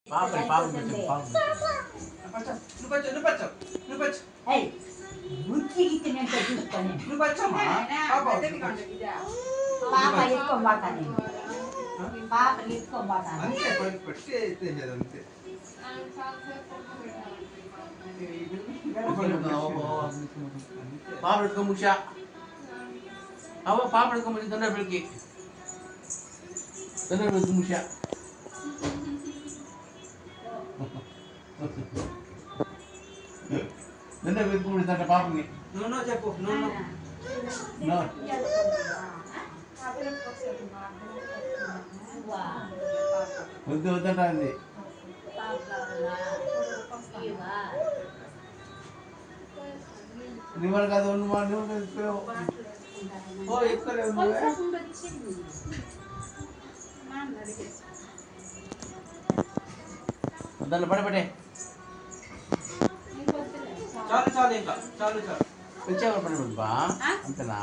పాపని పాపని కొంచెం పాపని పాప ఎత్తుకో ముషా అవ్వ పాప ఎత్తుకో ముషి తొందర పిల్లకి తొందర పెట్టుకో ముషా తొందర పెట్టుకో ముషి తన పాపని నో చెప్పు నో నో వద్దు వద్దంట అంది నిమ్మలు కాదు నువ్వు ఎత్తుకోలేవు ఓ ఎత్తుకోలేవు నువ్వే దాంట్లో పడబట్టే చాలు చాలు ఇంకా చాలు చాలు వచ్చేవారు పడబడి బా అంతేనా